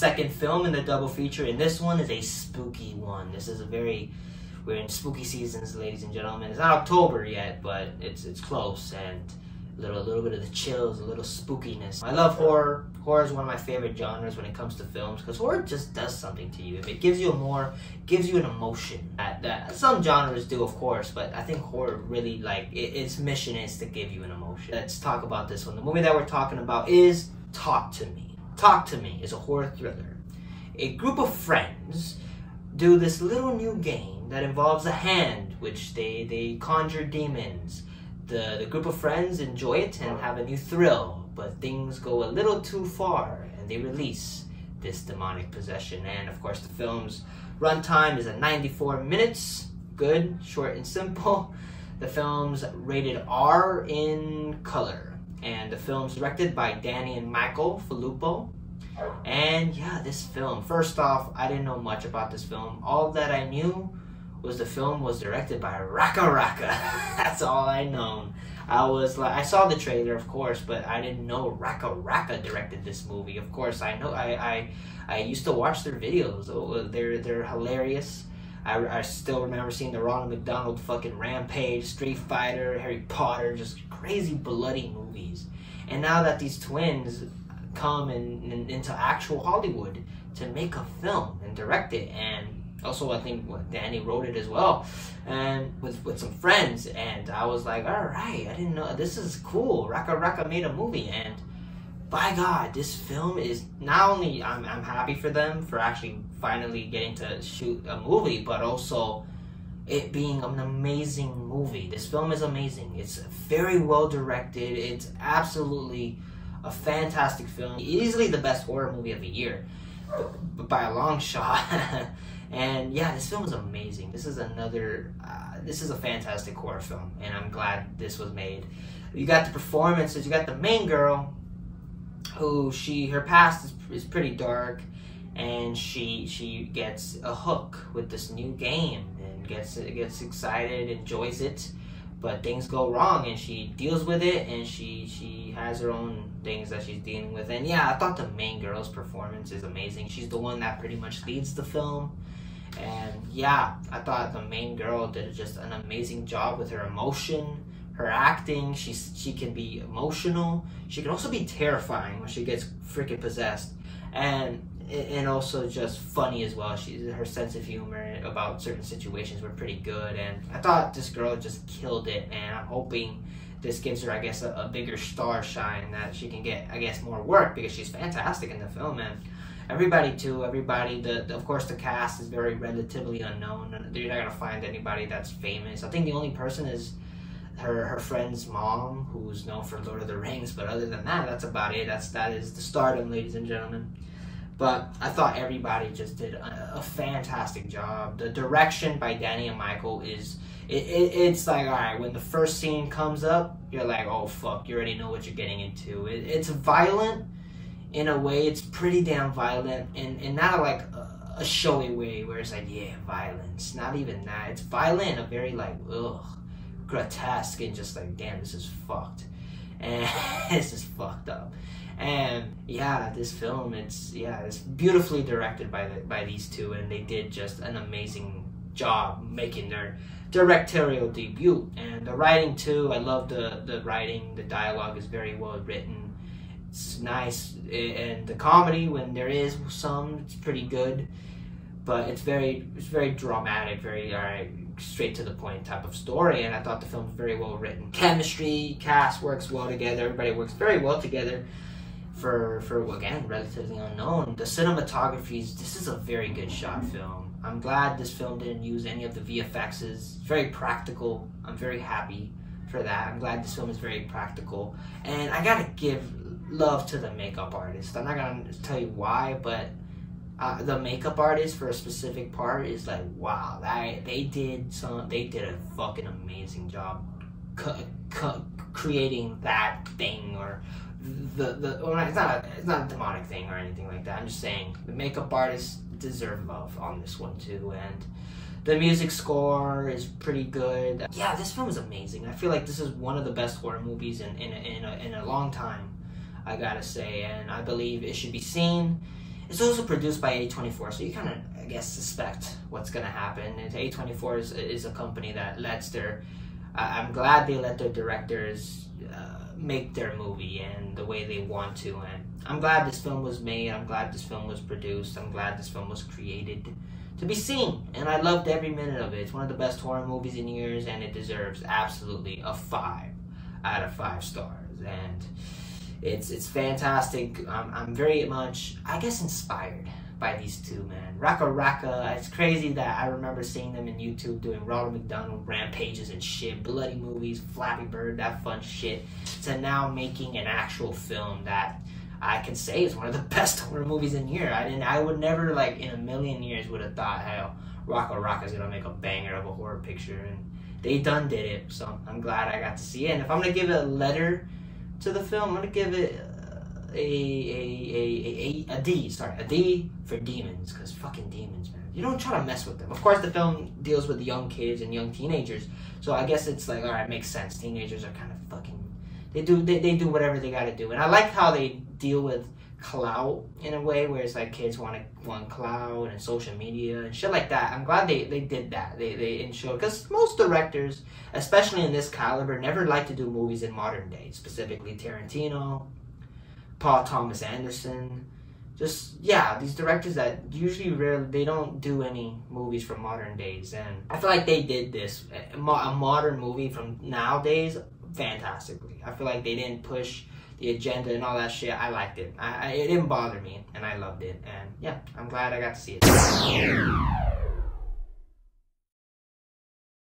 second film in the double feature, and this one is a spooky one. This is we're in spooky seasons, ladies and gentlemen. It's not October yet, but it's close, and a little bit of the chills, a little spookiness. I love horror. Horror is one of my favorite genres when it comes to films, because horror just does something to you. It gives you an emotion that some genres do, of course, but I think horror really, like, its mission is to give you an emotion. Let's talk about this one. The movie that we're talking about is Talk to Me. Talk to Me is a horror thriller. A group of friends do this little new game that involves a hand, which they conjure demons. The group of friends enjoy it and have a new thrill, but things go a little too far and they release this demonic possession. And of course the film's runtime is at 94 minutes. Good, short and simple. The film's rated R in color. And the film's directed by Danny and Michael Filippo. And yeah, this film, first off, I didn't know much about this film. All that I knew was the film was directed by Raka Raka. That's all I know. I saw the trailer, of course, but I didn't know Raka Raka directed this movie. Of course, I know. I used to watch their videos. Oh, they're hilarious. I still remember seeing the Ronald McDonald fucking Rampage, Street Fighter, Harry Potter, just crazy bloody movies. And now that these twins come into actual Hollywood to make a film and direct it, and also I think Danny wrote it as well, and with some friends, and I was like, all right, I didn't know, this is cool. Raka Raka made a movie, and by God, this film is not only, I'm happy for them for actually finally getting to shoot a movie, but also it being an amazing movie. This film is amazing. It's very well directed. It's absolutely a fantastic film. Easily the best horror movie of the year, but by a long shot. And yeah, this film is amazing. This is this is a fantastic horror film, and I'm glad this was made. You got the performances. You got the main girl, who her past is pretty dark, and she gets a hook with this new game and gets excited, enjoys it, but things go wrong and she deals with it, and she has her own things that she's dealing with. And yeah, I thought the main girl's performance is amazing. She's the one that pretty much leads the film, and yeah, I thought the main girl did just an amazing job with her emotion. Her acting, she can be emotional. She can also be terrifying when she gets freaking possessed, and also just funny as well. Her sense of humor about certain situations were pretty good, and I thought this girl just killed it. And I'm hoping this gives her, I guess, a bigger star shine, that she can get, I guess, more work, because she's fantastic in the film. And everybody too, of course the cast is very relatively unknown. You're not gonna find anybody that's famous. I think the only person is her friend's mom, who's known for Lord of the Rings, but other than that, that's about it. That is the stardom, ladies and gentlemen. But I thought everybody just did a fantastic job. The direction by Danny and Michael is, it's like, alright, when the first scene comes up, you're like, oh fuck, you already know what you're getting into. It's violent in a way. It's pretty damn violent, and not like a showy way where it's like, yeah, violence. Not even that. It's violent in a very like, ugh, grotesque, and just like, damn, this is fucked, and this is fucked up. And yeah, this film, it's beautifully directed by these two, and they did just an amazing job making their directorial debut. And the writing too, I love the writing. The dialogue is very well written. It's nice, and the comedy, when there is some, it's pretty good. But it's very dramatic, very straight to the point type of story, and I thought the film was very well written. Chemistry, cast works well together, everybody works very well together for again, relatively unknown. The cinematography, this is a very good shot film. I'm glad this film didn't use any of the VFXs. It's very practical. I'm very happy for that. I'm glad this film is very practical, and I gotta give love to the makeup artist. I'm not gonna tell you why, but the makeup artist for a specific part is like, wow, they did a fucking amazing job creating that thing, or it's not a demonic thing or anything like that. I'm just saying the makeup artists deserve love on this one too, and the music score is pretty good. Yeah, this film is amazing. I feel like this is one of the best horror movies in a long time, I gotta say, and I believe it should be seen. It's also produced by A24, so you kind of, I guess, suspect what's gonna happen. And A24 is a company that lets their, I'm glad they let their directors make their movie and the way they want to. And I'm glad this film was made. I'm glad this film was produced. I'm glad this film was created to be seen. And I loved every minute of it. It's one of the best horror movies in years, and it deserves absolutely a 5 out of 5 stars. And it's fantastic. I'm very much, I guess, inspired by these two, man. Raka Raka, it's crazy that I remember seeing them in YouTube doing Ronald McDonald rampages and shit, bloody movies, Flappy Bird, that fun shit, to now making an actual film that I can say is one of the best horror movies in here. I would never, like, in a million years would have thought how Raka Raka's gonna make a banger of a horror picture, and they done did it, so I'm glad I got to see it. And if I'm gonna give it a letter to the film, I'm gonna give it a D. Sorry, a D for demons, because fucking demons, man. You don't try to mess with them. Of course, the film deals with young kids and young teenagers, so I guess it's like, all right, makes sense. Teenagers are kind of fucking, they do whatever they gotta do, and I like how they deal with clout in a way where it's like kids want clout and social media and shit like that. I'm glad they did that. They ensured, because most directors, especially in this caliber, never like to do movies in modern day, specifically Tarantino, Paul Thomas Anderson, just, yeah, these directors that usually they don't do any movies from modern days, and I feel like they did this, a modern movie from nowadays, fantastically. I feel like they didn't push the agenda and all that shit. I liked it. It didn't bother me, and I loved it, and yeah, I'm glad I got to see it.